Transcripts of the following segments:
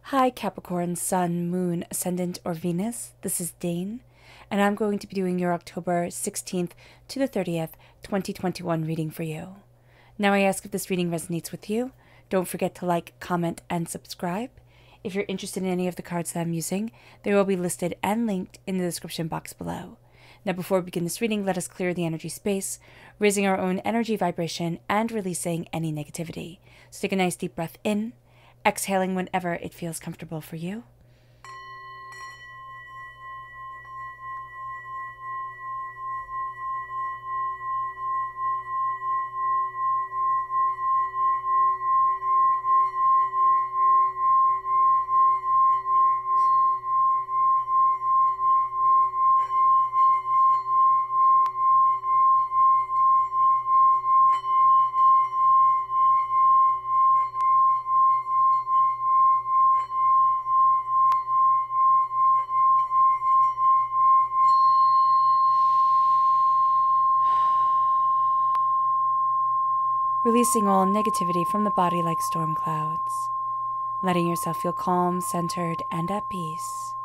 Hi Capricorn, Sun, Moon, Ascendant, or Venus. This is Dane, and I'm going to be doing your October 16th to the 30th, 2021 reading for you. Now I ask if this reading resonates with you. Don't forget to like, comment, and subscribe. If you're interested in any of the cards that I'm using, they will be listed and linked in the description box below. Now before we begin this reading, let us clear the energy space, raising our own energy vibration and releasing any negativity. So take a nice deep breath in, exhaling whenever it feels comfortable for you. Releasing all negativity from the body like storm clouds, letting yourself feel calm, centered, and at peace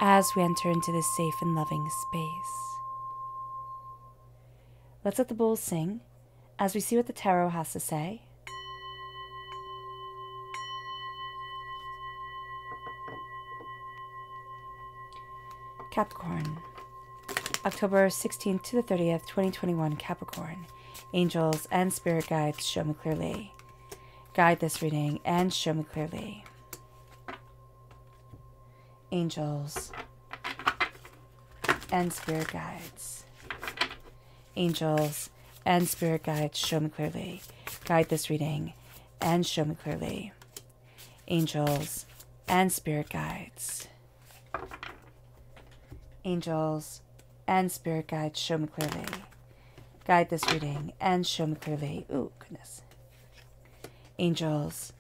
as we enter into this safe and loving space. Let's let the bowls sing as we see what the tarot has to say. Capricorn, October 16th to the 30th, 2021, Capricorn. Angels and spirit guides, show me clearly. Guide this reading and show me clearly. Angels and spirit guides. Angels and spirit guides, show me clearly. Guide this reading and show me clearly. Angels and spirit guides. Angels and spirit guides, show me clearly. Guide this reading and show me clearly. Ooh, goodness. Angels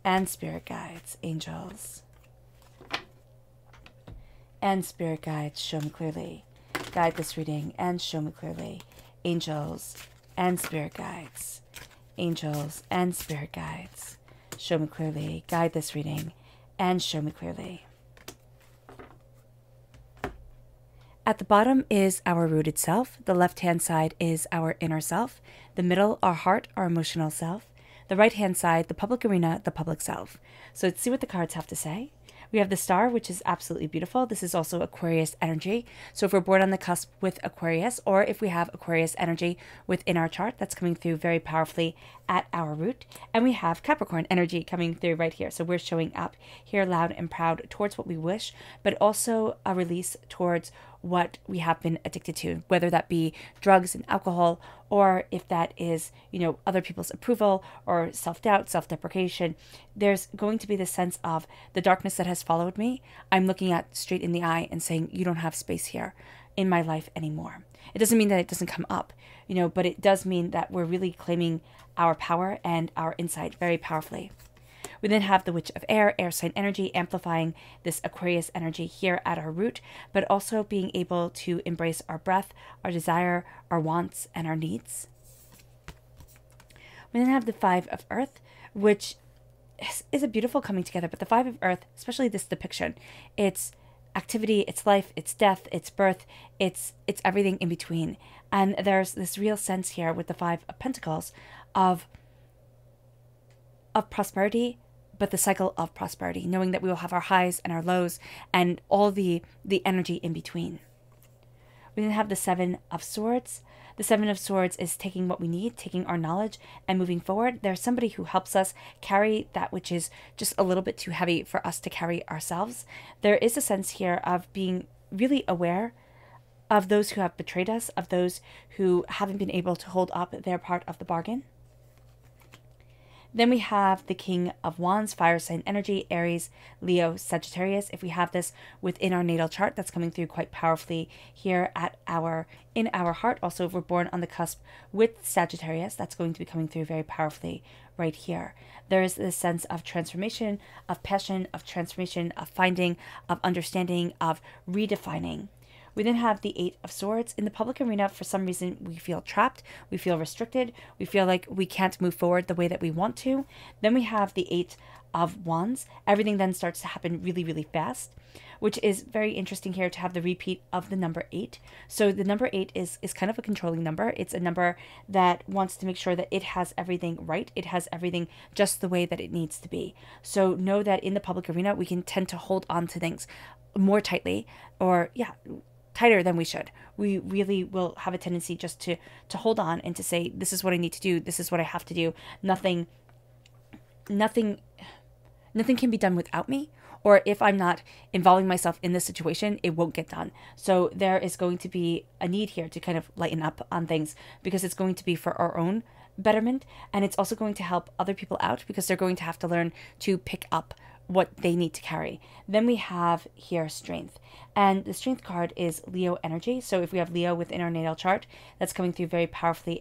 and spirit guides. Angels and spirit guides, show me clearly. Guide this reading and show me clearly. Angels and spirit guides. Angels and spirit guides, show me clearly. Guide this reading and show me clearly. At the bottom is our rooted self. The left-hand side is our inner self. The middle, our heart, our emotional self. The right-hand side, the public arena, the public self. So let's see what the cards have to say. We have the star, which is absolutely beautiful. This is also Aquarius energy. So if we're born on the cusp with Aquarius, or if we have Aquarius energy within our chart, that's coming through very powerfully at our root. And we have Capricorn energy coming through right here. So we're showing up here loud and proud towards what we wish, but also a release towards what we have been addicted to, whether that be drugs and alcohol, or if that is, other people's approval or self-doubt, self-deprecation. There's going to be this sense of the darkness that has followed me. I'm looking at straight in the eye and saying, you don't have space here in my life anymore. It doesn't mean that it doesn't come up, but it does mean that we're really claiming our power and our insight very powerfully. We then have the Witch of Air, air sign energy, amplifying this Aquarius energy here at our root, but also being able to embrace our breath, our desire, our wants, and our needs. We then have the Five of Earth, which is a beautiful coming together, but the Five of Earth, especially this depiction, it's activity, it's life, it's death, it's birth, it's everything in between. And there's this real sense here with the Five of Pentacles of prosperity, but the cycle of prosperity, knowing that we will have our highs and our lows and all the energy in between. We then have the Seven of Swords. The Seven of Swords is taking what we need, taking our knowledge and moving forward. There's somebody who helps us carry that which is just a little bit too heavy for us to carry ourselves. There is a sense here of being really aware of those who have betrayed us, of those who haven't been able to hold up their part of the bargain. Then we have the King of Wands, fire sign energy, Aries, Leo, Sagittarius. If we have this within our natal chart, that's coming through quite powerfully here in our heart. Also, if we're born on the cusp with Sagittarius, that's going to be coming through very powerfully right here. There is this sense of transformation, of passion, of transformation, of finding, of understanding, of redefining. We then have the Eight of Swords. In the public arena, for some reason, we feel trapped, we feel restricted, we feel like we can't move forward the way that we want to. Then we have the Eight of Wands. Everything then starts to happen really, really fast, which is very interesting here to have the repeat of the number 8. So the number 8 is kind of a controlling number. It's a number that wants to make sure that it has everything right. It has everything just the way that it needs to be. So know that in the public arena, we can tend to hold on to things more tightly, or tighter than we should. We really will have a tendency just to hold on and to say, this is what I need to do. This is what I have to do. Nothing can be done without me. Or if I'm not involving myself in this situation, it won't get done. So there is going to be a need here to kind of lighten up on things, because it's going to be for our own betterment. And it's also going to help other people out, because they're going to have to learn to pick up what they need to carry. Then we have here strength. And the strength card is Leo energy. So if we have Leo within our natal chart, that's coming through very powerfully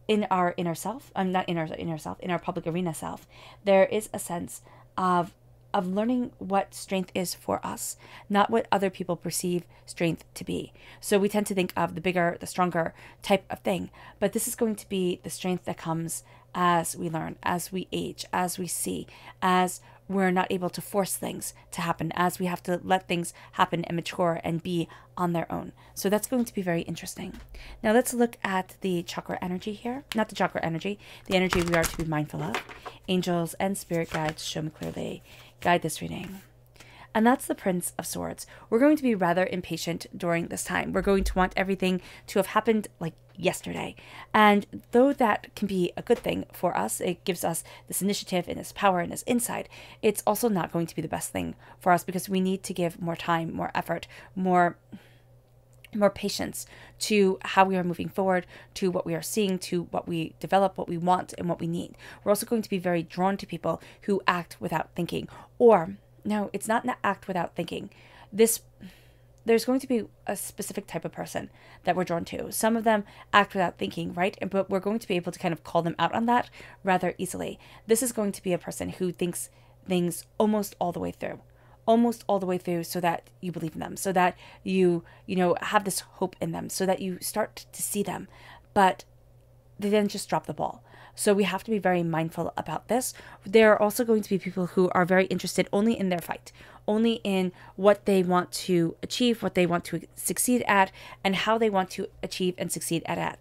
in our inner self. Not in our inner self, in our public arena self. There is a sense of learning what strength is for us, not what other people perceive strength to be. So we tend to think of the bigger, the stronger type of thing, but this is going to be the strength that comes as we learn, as we age, as we see, as we're not able to force things to happen, as we have to let things happen and mature and be on their own. So that's going to be very interesting. Now let's look at the chakra energy here. Not the chakra energy, the energy we are to be mindful of. Angels and spirit guides, show me clearly. Guide this reading. And that's the Prince of Swords. We're going to be rather impatient during this time. We're going to want everything to have happened like yesterday. And though that can be a good thing for us, it gives us this initiative and this power and this insight, it's also not going to be the best thing for us, because we need to give more time, more effort, more patience to how we are moving forward, to what we are seeing, to what we develop, what we want, and what we need. We're also going to be very drawn to people who act without thinking. Or, no, it's not an act without thinking. There's going to be a specific type of person that we're drawn to. Some of them act without thinking, right? But we're going to be able to kind of call them out on that rather easily. This is going to be a person who thinks things almost all the way through. Almost all the way through, so that you believe in them, so that you have this hope in them, so that you start to see them, but they then just drop the ball. So we have to be very mindful about this. There are also going to be people who are very interested only in their fight, only in what they want to achieve, what they want to succeed at, and how they want to achieve and succeed at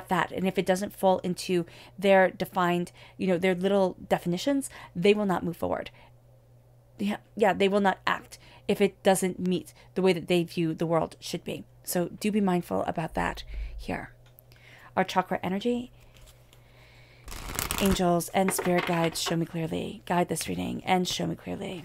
that. And if it doesn't fall into their defined, their little definitions, they will not move forward. Yeah, they will not act if it doesn't meet the way that they view the world should be. So do be mindful about that here. Our chakra energy, angels and spirit guides, show me clearly. Guide this reading and show me clearly.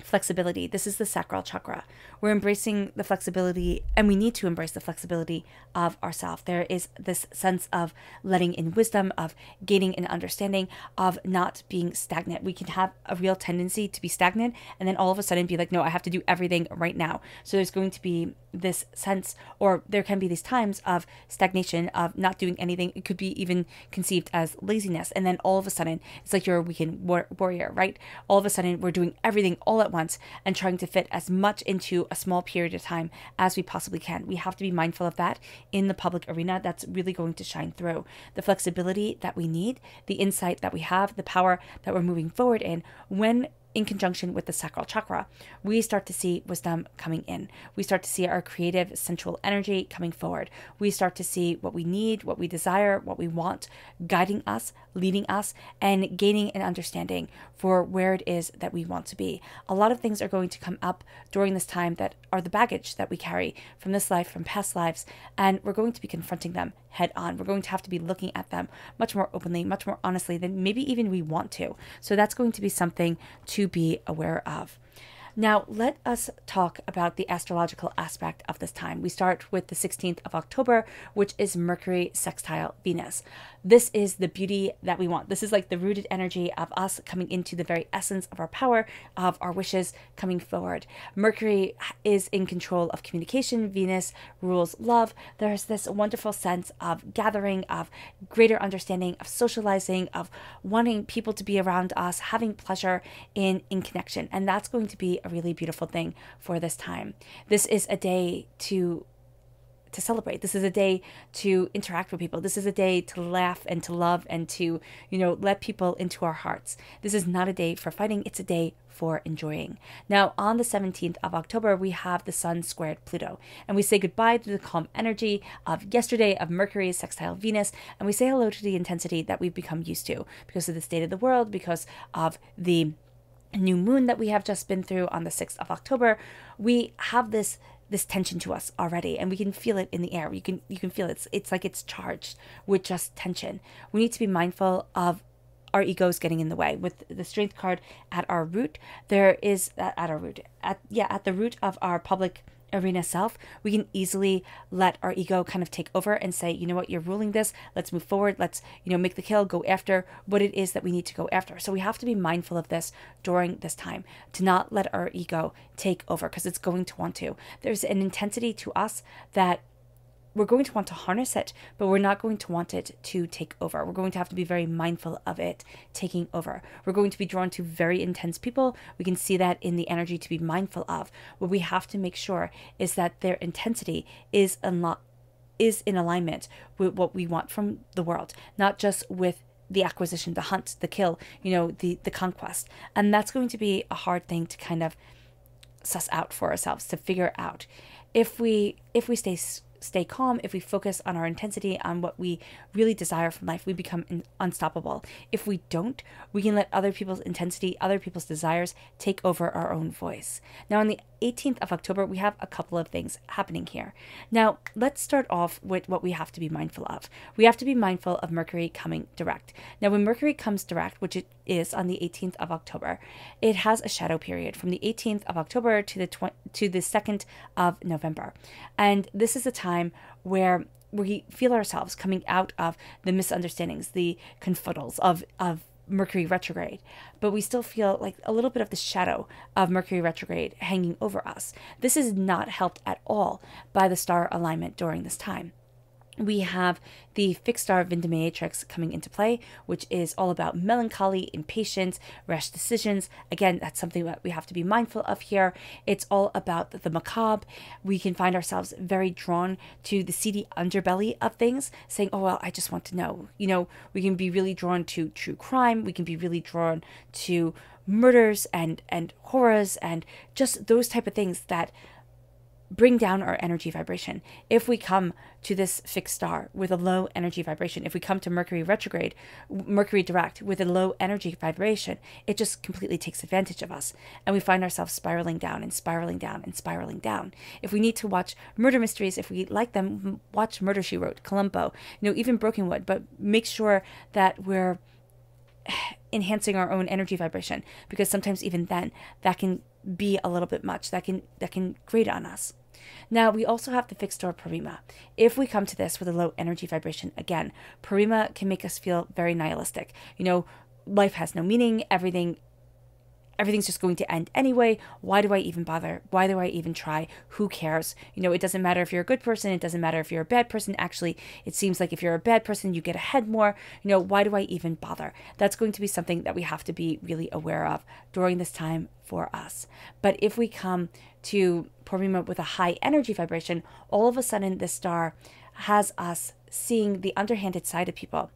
Flexibility. This is the sacral chakra. We're embracing the flexibility, and we need to embrace the flexibility of ourselves. There is this sense of letting in wisdom, of gaining an understanding, of not being stagnant. We can have a real tendency to be stagnant and then all of a sudden be like, no, I have to do everything right now. So there's going to be this sense, or there can be these times of stagnation, of not doing anything. It could be even conceived as laziness. And then all of a sudden, it's like you're a weekend warrior, right? All of a sudden, we're doing everything all at once and trying to fit as much into a small period of time as we possibly can. We have to be mindful of that in the public arena. That's really going to shine through. The flexibility that we need, the insight that we have, the power that we're moving forward in, when in conjunction with the sacral chakra, we start to see wisdom coming in. We start to see our creative, sensual energy coming forward. We start to see what we need, what we desire, what we want, guiding us, leading us, and gaining an understanding for where it is that we want to be. A lot of things are going to come up during this time that are the baggage that we carry from this life, from past lives, and we're going to be confronting them head on. We're going to have to be looking at them much more openly, much more honestly than maybe even we want to. So that's going to be something to be aware of. Now, let us talk about the astrological aspect of this time. We start with the 16th of October, which is Mercury sextile Venus. This is the beauty that we want. This is like the rooted energy of us coming into the very essence of our power, of our wishes coming forward. Mercury is in control of communication. Venus rules love. There's this wonderful sense of gathering, of greater understanding, of socializing, of wanting people to be around us, having pleasure in connection. And that's going to be a really beautiful thing for this time. This is a day to to celebrate. This is a day to interact with people. This is a day to laugh and to love and to, let people into our hearts. This is not a day for fighting. It's a day for enjoying. Now, on the 17th of October, we have the Sun squared Pluto, and we say goodbye to the calm energy of yesterday of Mercury sextile Venus, and we say hello to the intensity that we've become used to because of the state of the world, because of the new moon that we have just been through on the 6th of October. We have this tension to us already, and we can feel it in the air. You can feel it. It's like it's charged with just tension. We need to be mindful of our egos getting in the way. With the Strength card at our root, there is at the root of our public arena self, we can easily let our ego kind of take over and say, you know what, you're ruling this, let's move forward, let's make the kill, go after what it is that we need to go after. So we have to be mindful of this during this time, to not let our ego take over, because it's going to want to. There's an intensity to us that we're going to want to harness it, but we're not going to want it to take over. We're going to have to be very mindful of it taking over. We're going to be drawn to very intense people. We can see that in the energy to be mindful of. What we have to make sure is that their intensity is in alignment with what we want from the world, not just with the acquisition, the hunt, the kill, the conquest. And that's going to be a hard thing to kind of suss out for ourselves, to figure out. If we stay calm, if we focus on our intensity, on what we really desire from life, we become unstoppable. If we don't, we can let other people's intensity, other people's desires take over our own voice. Now, on the 18th of October, we have a couple of things happening here. Now, let's start off with what we have to be mindful of. We have to be mindful of Mercury coming direct. Now, when Mercury comes direct, which it is on the 18th of October, it has a shadow period from the 18th of October to the 2nd of November. And this is a time where we feel ourselves coming out of the misunderstandings, the confuddles of Mercury retrograde, but we still feel like a little bit of the shadow of Mercury retrograde hanging over us. This is not helped at all by the star alignment during this time. We have the fixed star Vindimatrix coming into play, which is all about melancholy, impatience, rash decisions. Again, that's something that we have to be mindful of here. It's all about the macabre. We can find ourselves very drawn to the seedy underbelly of things, saying, oh, well, I just want to know. We can be really drawn to true crime. We can be really drawn to murders and horrors and just those type of things that bring down our energy vibration. If we come to this fixed star with a low energy vibration, if we come to Mercury retrograde, Mercury direct with a low energy vibration, it just completely takes advantage of us. And we find ourselves spiraling down and spiraling down and spiraling down. If we need to watch murder mysteries, if we like them, watch Murder, She Wrote, Columbo, even Brokenwood, but make sure that we're enhancing our own energy vibration, because sometimes even then that can be a little bit much. That can grate on us. Now, we also have the fixed star Parima. If we come to this with a low energy vibration, again, Parima can make us feel very nihilistic. Life has no meaning. Everything's just going to end anyway. Why do I even bother? Why do I even try? Who cares? It doesn't matter if you're a good person. It doesn't matter if you're a bad person. Actually, it seems like if you're a bad person, you get ahead more. Why do I even bother? That's going to be something that we have to be really aware of during this time for us. But if we come to Purima with a high energy vibration, all of a sudden this star has us seeing the underhanded side of people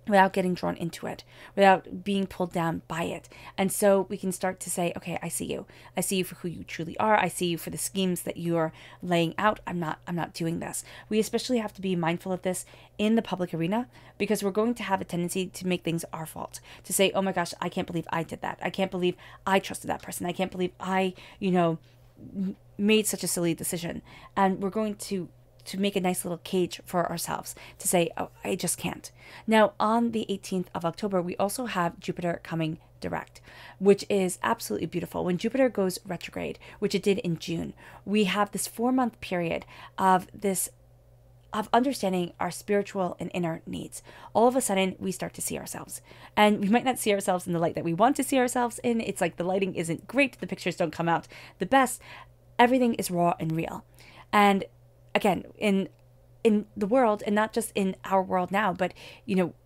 without getting drawn into it, without being pulled down by it. And so we can start to say, okay, I see you. I see you for who you truly are. I see you for the schemes that you're laying out. I'm not doing this. We especially have to be mindful of this in the public arena, because we're going to have a tendency to make things our fault, to say, oh my gosh, I can't believe I did that. I can't believe I trusted that person. I can't believe I, made such a silly decision. And we're going to make a nice little cage for ourselves to say, oh, I just can't. Now, on the 18th of October, we also have Jupiter coming direct, which is absolutely beautiful. When Jupiter goes retrograde, which it did in June, we have this 4-month period of understanding our spiritual and inner needs. All of a sudden, we start to see ourselves. And we might not see ourselves in the light that we want to see ourselves in. It's like the lighting isn't great. The pictures don't come out the best. Everything is raw and real. And again, in the world, and not just in our world now, but,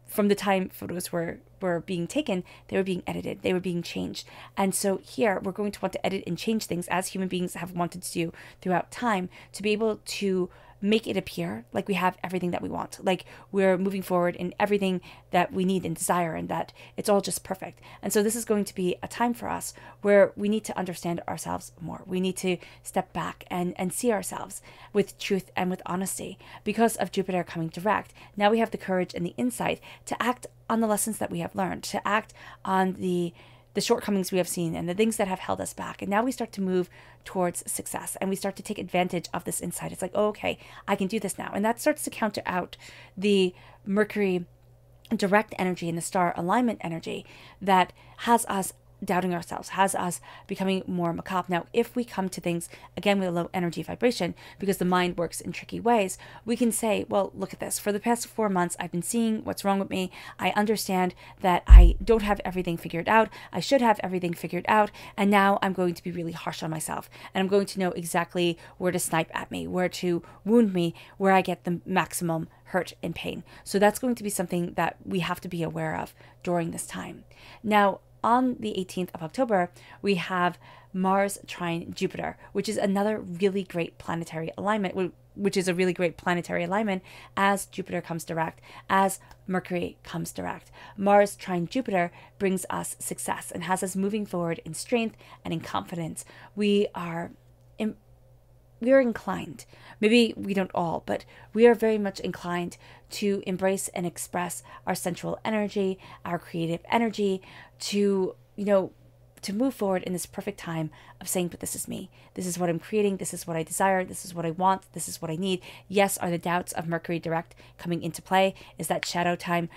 from the time photos were being taken, they were being edited, they were being changed. And so here, we're going to want to edit and change things as human beings have wanted to do throughout time, to be able to make it appear like we have everything that we want, like we're moving forward in everything that we need and desire, and that it's all just perfect. And so this is going to be a time for us where we need to understand ourselves more. We need to step back and see ourselves with truth and with honesty. Because of Jupiter coming direct, now we have the courage and the insight to act on the lessons that we have learned, to act on the shortcomings we have seen and the things that have held us back. And now we start to move towards success, and we start to take advantage of this insight. It's like, oh, okay, I can do this now. And that starts to counter out the Mercury direct energy and the star alignment energy that has us doubting ourselves, has us becoming more macabre. Now, if we come to things again with a low energy vibration, because the mind works in tricky ways, we can say, well, look at this. For the past 4 months, I've been seeing what's wrong with me. I understand that I don't have everything figured out. I should have everything figured out. And now I'm going to be really harsh on myself. And I'm going to know exactly where to snipe at me, where to wound me, where I get the maximum hurt and pain. So that's going to be something that we have to be aware of during this time. Now, on the 18th of October, we have Mars trine Jupiter, which is another really great planetary alignment, which is a really great planetary alignment as Jupiter comes direct, as Mercury comes direct. Mars trine Jupiter brings us success and has us moving forward in strength and in confidence. We are inclined, maybe we don't all, but we are very much inclined to embrace and express our sensual energy, our creative energy, to move forward in this perfect time of saying, but this is me. This is what I'm creating. This is what I desire. This is what I want. This is what I need. Yes, are the doubts of Mercury direct coming into play? Is that shadow time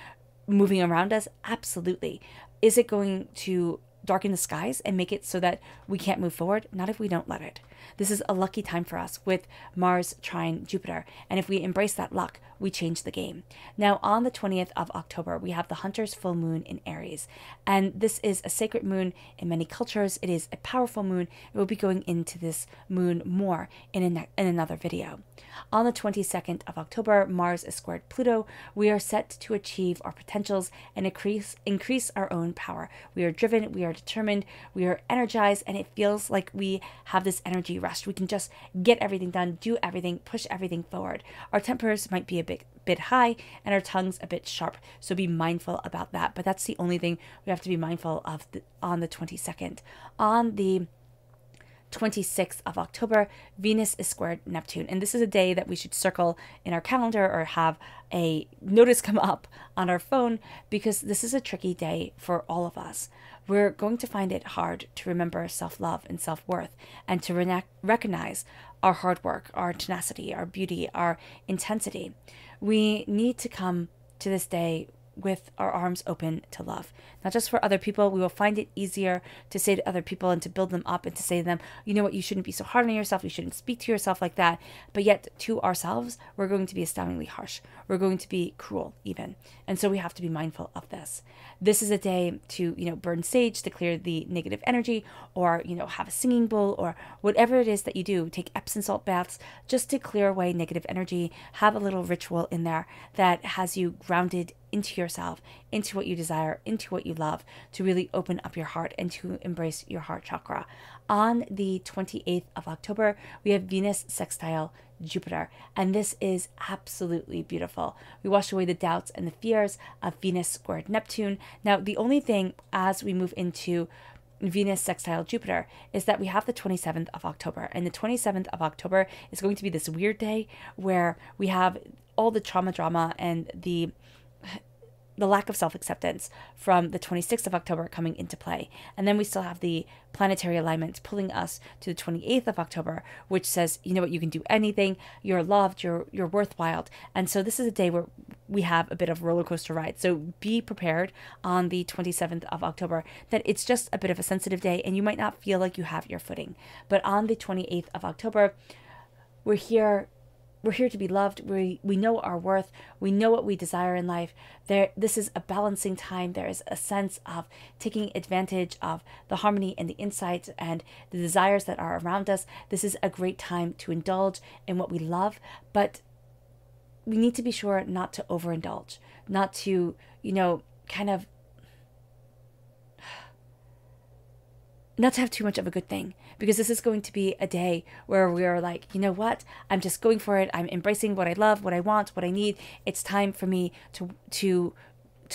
moving around us? Absolutely. Is it going to darken the skies and make it so that we can't move forward? Not if we don't let it. This is a lucky time for us with Mars trine Jupiter. And if we embrace that luck, we change the game. Now, on the 20th of October, we have the Hunter's full moon in Aries. And this is a sacred moon in many cultures. It is a powerful moon. We'll be going into this moon more in another video. On the 22nd of October, Mars is squared Pluto. We are set to achieve our potentials and increase our own power. We are driven, we are determined, we are energized, and it feels like we have this energy rush. We can just get everything done, do everything, push everything forward. Our tempers might be a bit high and our tongues a bit sharp, so be mindful about that. But that's the only thing we have to be mindful of on the 22nd. On the 26th of October, Venus is squared Neptune. And this is a day that we should circle in our calendar or have a notice come up on our phone, because this is a tricky day for all of us. We're going to find it hard to remember self-love and self-worth, and to recognize our hard work, our tenacity, our beauty, our intensity. We need to come to this day with our arms open to love, not just for other people. We will find it easier to say to other people and to build them up and to say to them, you know what, you shouldn't be so hard on yourself. You shouldn't speak to yourself like that. But yet to ourselves, we're going to be astoundingly harsh. We're going to be cruel even. And so we have to be mindful of this. This is a day to, burn sage to clear the negative energy, or, have a singing bowl, or whatever it is that you do. Take Epsom salt baths just to clear away negative energy. Have a little ritual in there that has you grounded into yourself, into what you desire, into what you love, to really open up your heart and to embrace your heart chakra. On the 28th of October, we have Venus sextile Jupiter, and this is absolutely beautiful. We wash away the doubts and the fears of Venus squared Neptune. Now, the only thing as we move into Venus sextile Jupiter is that we have the 27th of October, and the 27th of October is going to be this weird day where we have all the trauma drama and the lack of self-acceptance from the 26th of October coming into play. And then we still have the planetary alignment pulling us to the 28th of October, which says, you know what, you can do anything, you're loved, you're worthwhile. And so this is a day where we have a bit of a roller coaster ride. So be prepared on the 27th of October that it's just a bit of a sensitive day and you might not feel like you have your footing. But on the 28th of October, we're here to be loved. We know our worth. We know what we desire in life. This is a balancing time. There is a sense of taking advantage of the harmony and the insights and the desires that are around us. This is a great time to indulge in what we love, but we need to be sure not to overindulge, not to, kind of not to have too much of a good thing, because this is going to be a day where we are like, you know what? I'm just going for it. I'm embracing what I love, what I want, what I need. It's time for me to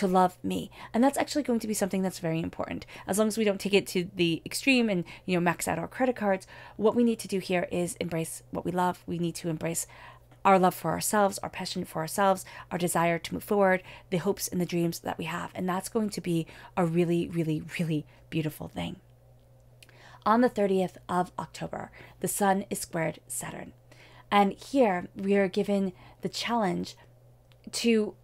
love me. And that's actually going to be something that's very important. As long as we don't take it to the extreme and, max out our credit cards, what we need to do here is embrace what we love. We need to embrace our love for ourselves, our passion for ourselves, our desire to move forward, the hopes and the dreams that we have. And that's going to be a really, really, really beautiful thing. On the 30th of October, the Sun is squared Saturn. And here we are given the challenge to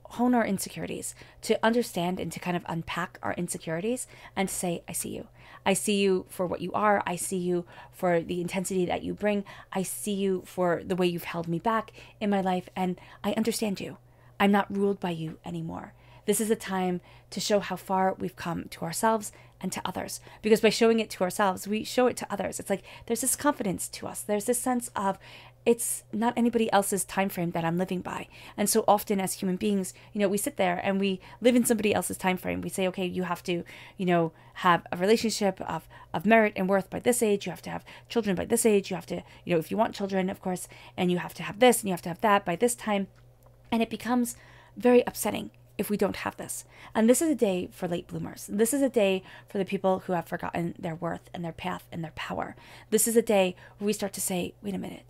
hone our insecurities, to understand and to kind of unpack our insecurities and to say, I see you. I see you for what you are. I see you for the intensity that you bring. I see you for the way you've held me back in my life. And I understand you. I'm not ruled by you anymore. This is a time to show how far we've come to ourselves and to others. Because by showing it to ourselves, we show it to others. It's like there's this confidence to us. There's this sense of it's not anybody else's time frame that I'm living by. And so often as human beings, we sit there and we live in somebody else's time frame. We say, okay, you have to, have a relationship of merit and worth by this age. You have to have children by this age. You have to, if you want children, of course, and you have to have this and you have to have that by this time. And it becomes very upsetting if we don't have this. And this is a day for late bloomers. This is a day for the people who have forgotten their worth and their path and their power. This is a day where we start to say, wait a minute,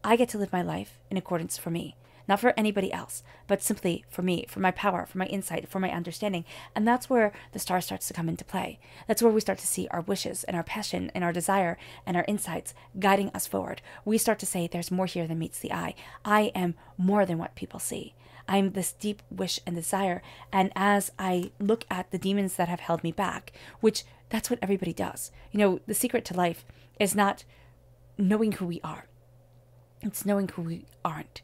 I get to live my life in accordance for me, not for anybody else, but simply for me, for my power, for my insight, for my understanding. And that's where the star starts to come into play. That's where we start to see our wishes and our passion and our desire and our insights guiding us forward. We start to say, there's more here than meets the eye. I am more than what people see. I'm this deep wish and desire. And as I look at the demons that have held me back, which that's what everybody does. The secret to life is not knowing who we are. It's knowing who we aren't.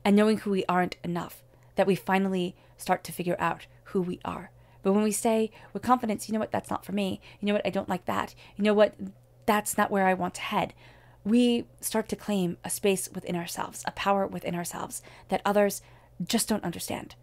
And knowing who we aren't enough that we finally start to figure out who we are. But when we say with confidence, you know what, that's not for me. You know what, I don't like that. You know what, that's not where I want to head. We start to claim a space within ourselves, a power within ourselves that others just don't understand.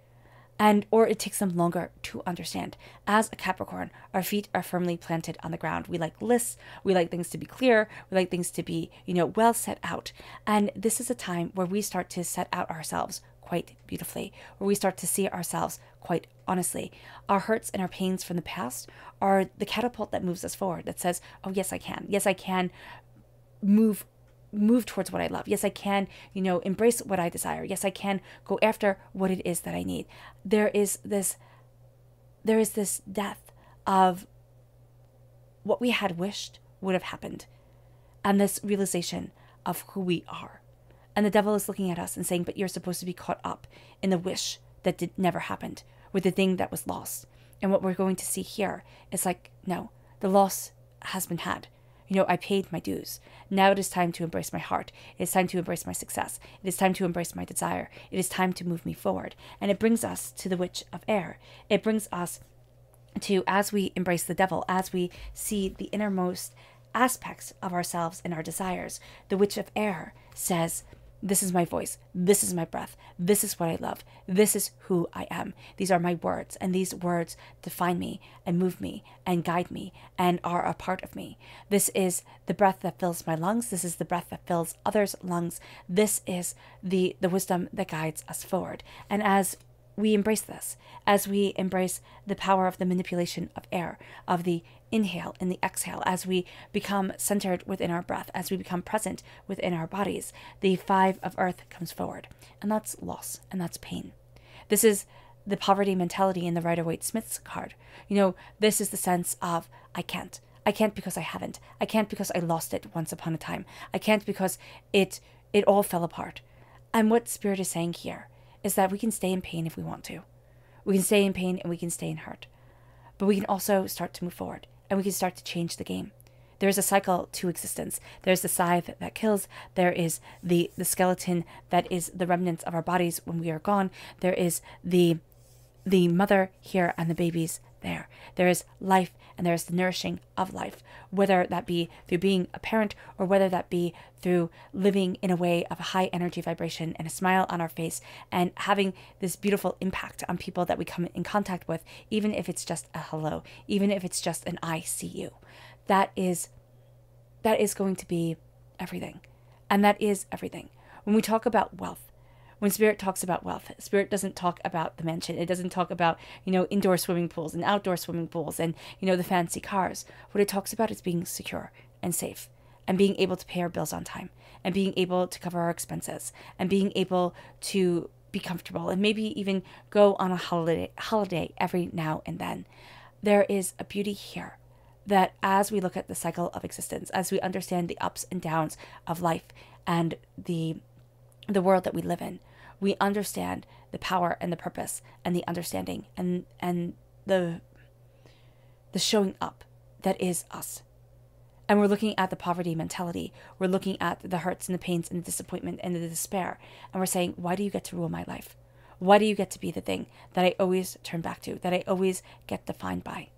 Or it takes them longer to understand. As a Capricorn, our feet are firmly planted on the ground. We like lists. We like things to be clear. We like things to be, well set out. And this is a time where we start to set out ourselves quite beautifully, where we start to see ourselves quite honestly. Our hurts and our pains from the past are the catapult that moves us forward, that says, oh, yes, I can. Yes, I can move towards what I love. Yes, I can, embrace what I desire. Yes, I can go after what it is that I need. There is this death of what we had wished would have happened, and this realization of who we are. And the devil is looking at us and saying, but you're supposed to be caught up in the wish that never happened, with the thing that was lost. And what we're going to see here is like, no, the loss has been had. I paid my dues. Now it is time to embrace my heart. It is time to embrace my success. It is time to embrace my desire. It is time to move me forward. And it brings us to the Witch of Air. It brings us to, as we embrace the devil, as we see the innermost aspects of ourselves and our desires, the Witch of Air says, this is my voice. This is my breath. This is what I love. This is who I am. These are my words, and these words define me and move me and guide me and are a part of me. This is the breath that fills my lungs. This is the breath that fills others' lungs. This is the wisdom that guides us forward. And as we embrace this, as we embrace the power of the manipulation of air, of the inhale and the exhale, as we become centered within our breath, as we become present within our bodies, the 5 of earth comes forward. And that's loss, and that's pain. This is the poverty mentality in the Rider-Waite-Smith's card. This is the sense of, I can't. I can't because I haven't. I can't because I lost it once upon a time. I can't because it all fell apart. And what Spirit is saying here is that we can stay in pain if we want to. We can stay in pain and we can stay in hurt. But we can also start to move forward, and we can start to change the game. There's a cycle to existence. There's the scythe that kills. There is the skeleton that is the remnants of our bodies when we are gone. There is the mother here and the babies there. There is life, and there is the nourishing of life, whether that be through being a parent or whether that be through living in a way of a high energy vibration and a smile on our face and having this beautiful impact on people that we come in contact with, even if it's just a hello, even if it's just an I see you. that is going to be everything. And that is everything. When we talk about wealth, when Spirit talks about wealth, Spirit doesn't talk about the mansion. It doesn't talk about, indoor swimming pools and outdoor swimming pools and, the fancy cars. What it talks about is being secure and safe and being able to pay our bills on time and being able to cover our expenses and being able to be comfortable and maybe even go on a holiday every now and then. There is a beauty here that as we look at the cycle of existence, as we understand the ups and downs of life and the world that we live in, we understand the power and the purpose and the understanding and the showing up that is us. And we're looking at the poverty mentality. We're looking at the hurts and the pains and the disappointment and the despair. And we're saying, why do you get to rule my life? Why do you get to be the thing that I always turn back to, that I always get defined by?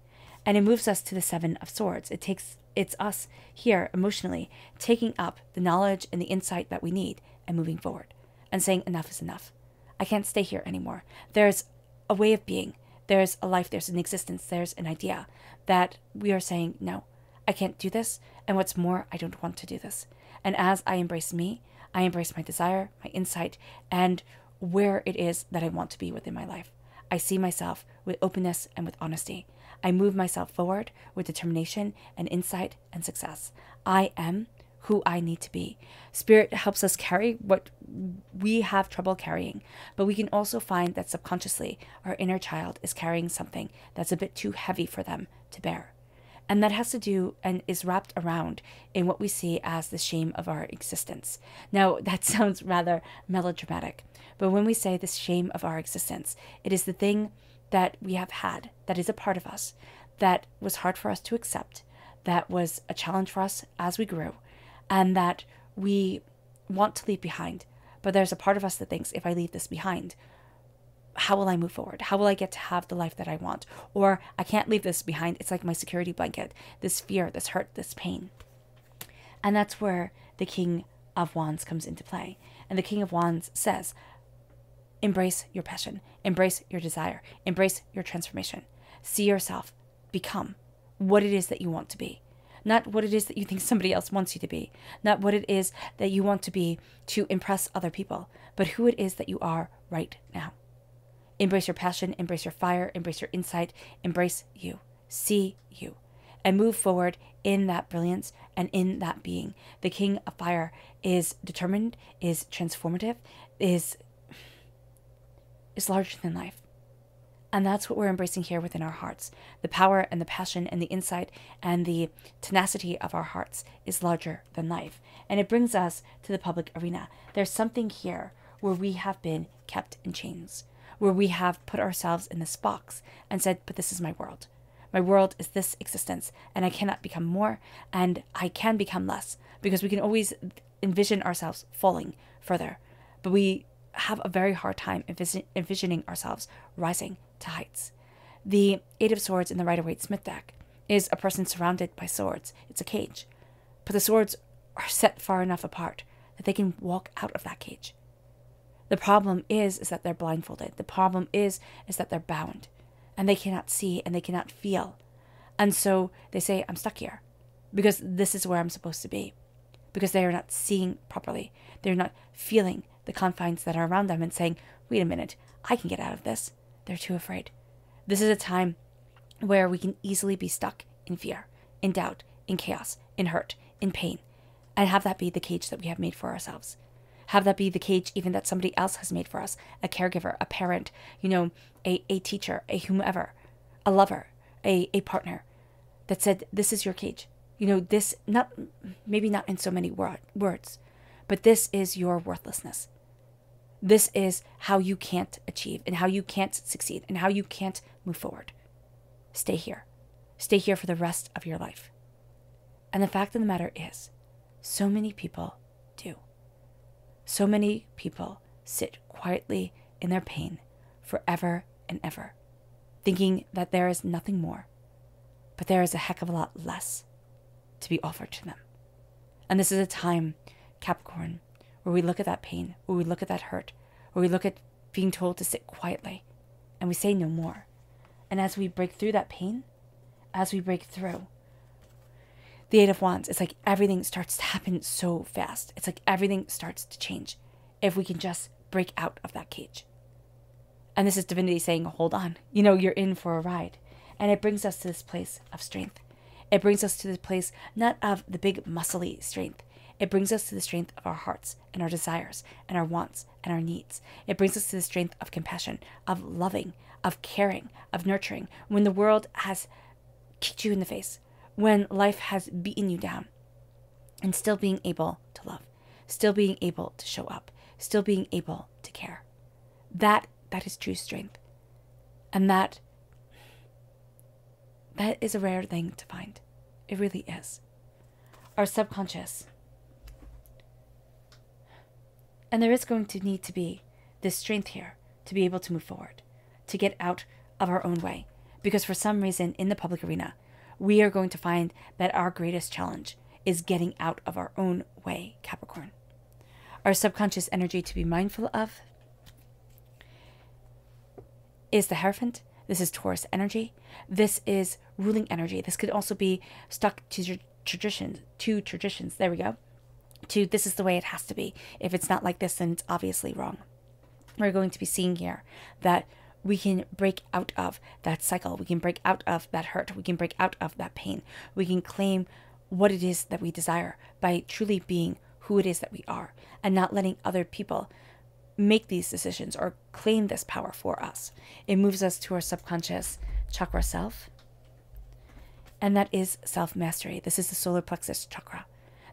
And it moves us to the Seven of Swords. It's us here emotionally taking up the knowledge and the insight that we need and moving forward and saying enough is enough. I can't stay here anymore. There's a way of being. There's a life. There's an existence. There's an idea that we are saying, no, I can't do this. And what's more, I don't want to do this. And as I embrace me, I embrace my desire, my insight, and where it is that I want to be within my life. I see myself with openness and with honesty. I move myself forward with determination and insight and success. I am who I need to be. Spirit helps us carry what we have trouble carrying, but we can also find that subconsciously our inner child is carrying something that's a bit too heavy for them to bear. And that has to do and is wrapped around in what we see as the shame of our existence. Now, that sounds rather melodramatic, but when we say the shame of our existence, it is the thing that we have had, that is a part of us, that was hard for us to accept, that was a challenge for us as we grew, and that we want to leave behind. But there's a part of us that thinks, if I leave this behind, how will I move forward? How will I get to have the life that I want? Or I can't leave this behind. It's like my security blanket, this fear, this hurt, this pain. And that's where the King of Wands comes into play. And the King of Wands says, embrace your passion, embrace your desire, embrace your transformation. See yourself become what it is that you want to be. Not what it is that you think somebody else wants you to be. Not what it is that you want to be to impress other people, but who it is that you are right now. Embrace your passion, embrace your fire, embrace your insight, embrace you. See you. And move forward in that brilliance and in that being. The King of Fire is determined, is transformative, is larger than life. And that's what we're embracing here within our hearts. The power and the passion and the insight and the tenacity of our hearts is larger than life. And it brings us to the public arena. There's something here where we have been kept in chains, where we have put ourselves in this box and said, but this is my world. My world is this existence, and I cannot become more, and I can become less, because we can always envision ourselves falling further. But we have a very hard time envisioning ourselves rising to heights. The Eight of Swords in the Rider-Waite-Smith deck is a person surrounded by swords. It's a cage. But the swords are set far enough apart that they can walk out of that cage. The problem is that they're blindfolded. The problem is that they're bound. And they cannot see and they cannot feel. And so they say, I'm stuck here. Because this is where I'm supposed to be. Because they are not seeing properly. They're not feeling the confines that are around them and saying, wait a minute, I can get out of this. They're too afraid. This is a time where we can easily be stuck in fear, in doubt, in chaos, in hurt, in pain, and have that be the cage that we have made for ourselves. Have that be the cage even that somebody else has made for us, a caregiver, a parent, a teacher, a whomever, a lover, a partner, that said, this is your cage. This, maybe not in so many words, but this is your worthlessness. This is how you can't achieve and how you can't succeed and how you can't move forward. Stay here. Stay here for the rest of your life. And the fact of the matter is, so many people do. So many people sit quietly in their pain forever and ever, thinking that there is nothing more, but there is a heck of a lot less to be offered to them. And this is a time, Capricorn, where we look at that pain, where we look at that hurt, where we look at being told to sit quietly, and we say no more. And as we break through that pain, as we break through, The Eight of Wands, it's like everything starts to happen so fast. It's like everything starts to change if we can just break out of that cage. And this is divinity saying, hold on, you're in for a ride. And it brings us to this place of strength. It brings us to this place not of the big muscly strength. It brings us to the strength of our hearts and our desires and our wants and our needs. It brings us to the strength of compassion, of loving, of caring, of nurturing. When the world has kicked you in the face, when life has beaten you down, and still being able to love, still being able to show up, still being able to care. That is true strength. And that is a rare thing to find. It really is. Our subconscious. And there is going to need to be this strength here to be able to move forward, to get out of our own way. Because for some reason in the public arena, we are going to find that our greatest challenge is getting out of our own way, Capricorn. Our subconscious energy to be mindful of is the Hierophant. This is Taurus energy. This is ruling energy. This could also be stuck to traditions. There we go. To this is the way it has to be. If it's not like this, then it's obviously wrong. We're going to be seeing here that we can break out of that cycle. We can break out of that hurt. We can break out of that pain. We can claim what it is that we desire by truly being who it is that we are and not letting other people make these decisions or claim this power for us. It moves us to our subconscious chakra self, and that is self-mastery. This is the solar plexus chakra.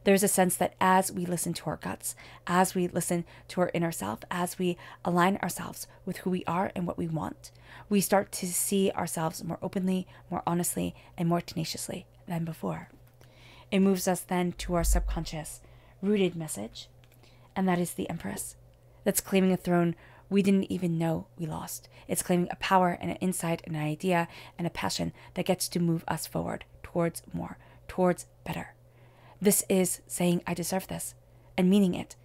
There's a sense that as we listen to our guts, as we listen to our inner self, as we align ourselves with who we are and what we want, we start to see ourselves more openly, more honestly, and more tenaciously than before. It moves us then to our subconscious rooted message, and that is the Empress. That's claiming a throne we didn't even know we lost. It's claiming a power and an insight and an idea and a passion that gets to move us forward towards more, towards better. This is saying, I deserve this, and meaning it.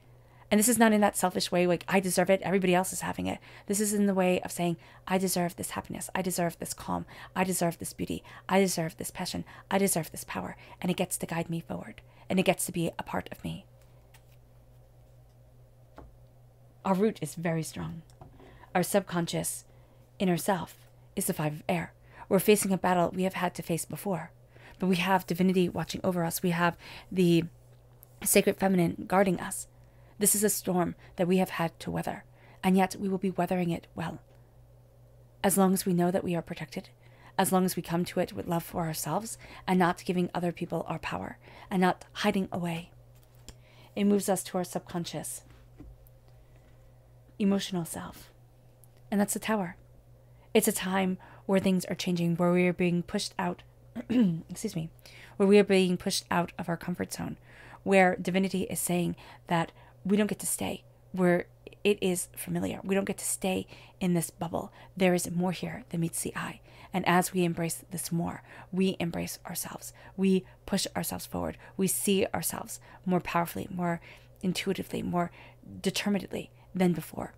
And this is not in that selfish way, like, I deserve it, everybody else is having it. This is in the way of saying, I deserve this happiness, I deserve this calm, I deserve this beauty, I deserve this passion, I deserve this power, and it gets to guide me forward, and it gets to be a part of me. Our root is very strong. Our subconscious inner self is the Five of Air. We're facing a battle we have had to face before. But we have divinity watching over us. We have the sacred feminine guarding us. This is a storm that we have had to weather, and yet we will be weathering it well. As long as we know that we are protected, as long as we come to it with love for ourselves and not giving other people our power and not hiding away. It moves us to our subconscious emotional self, and that's the Tower. It's a time where things are changing, where we are being pushed out where we are being pushed out of our comfort zone, where divinity is saying that we don't get to stay where it is familiar. We don't get to stay in this bubble. There is more here than meets the eye. And as we embrace this more, we embrace ourselves. We push ourselves forward. We see ourselves more powerfully, more intuitively, more determinedly than before.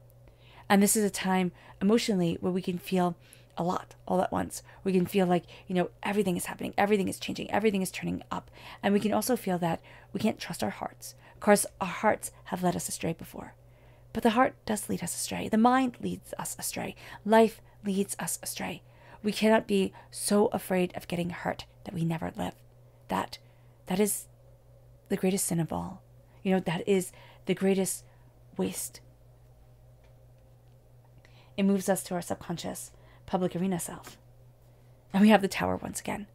And this is a time emotionally where we can feel a lot all at once. We can feel like, everything is happening, everything is changing, everything is turning up. And we can also feel that we can't trust our hearts. Of course, our hearts have led us astray before. But the heart does lead us astray. The mind leads us astray. Life leads us astray. We cannot be so afraid of getting hurt that we never live. That is the greatest sin of all. That is the greatest waste. It moves us to our subconscious public arena self. And we have the Tower once again.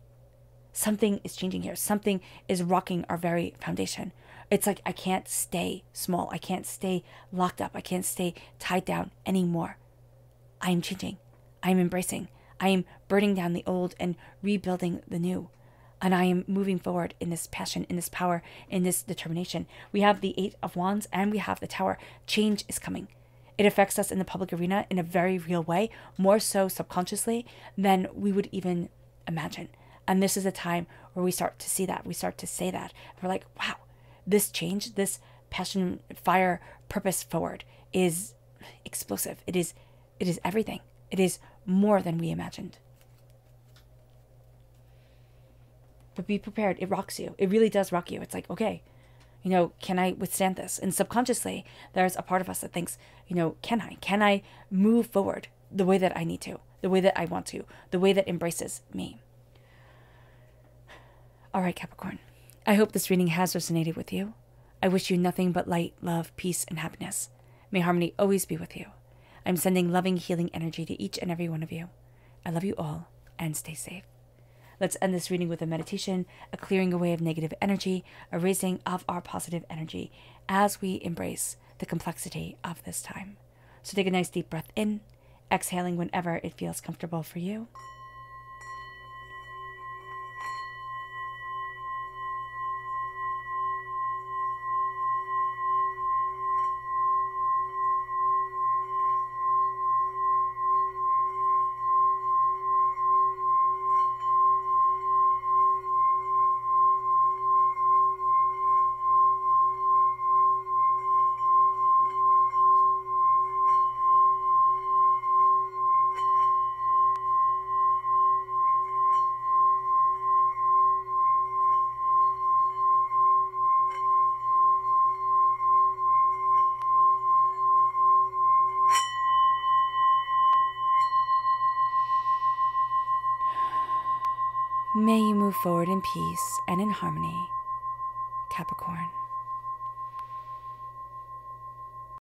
Something is changing here. Something is rocking our very foundation. It's like I can't stay small. I can't stay locked up. I can't stay tied down anymore. I am changing. I am embracing. I am burning down the old and rebuilding the new. And I am moving forward in this passion, in this power, in this determination. We have the Eight of Wands and we have the Tower. Change is coming. It affects us in the public arena in a very real way, more so subconsciously than we would even imagine. And this is a time where we start to see that. We start to say that. We're like, wow, this change, this passion, fire, purpose forward is explosive. It is everything. It is more than we imagined. But be prepared. It rocks you. It really does rock you. It's like, okay, can I withstand this? And subconsciously, there's a part of us that thinks, can I move forward the way that I need to, the way that I want to, the way that embraces me? All right, Capricorn. I hope this reading has resonated with you. I wish you nothing but light, love, peace, and happiness. May harmony always be with you. I'm sending loving, healing energy to each and every one of you. I love you all, and stay safe. Let's end this reading with a meditation, a clearing away of negative energy, a raising of our positive energy as we embrace the complexity of this time. So take a nice deep breath in, exhaling whenever it feels comfortable for you. May you move forward in peace and in harmony, Capricorn.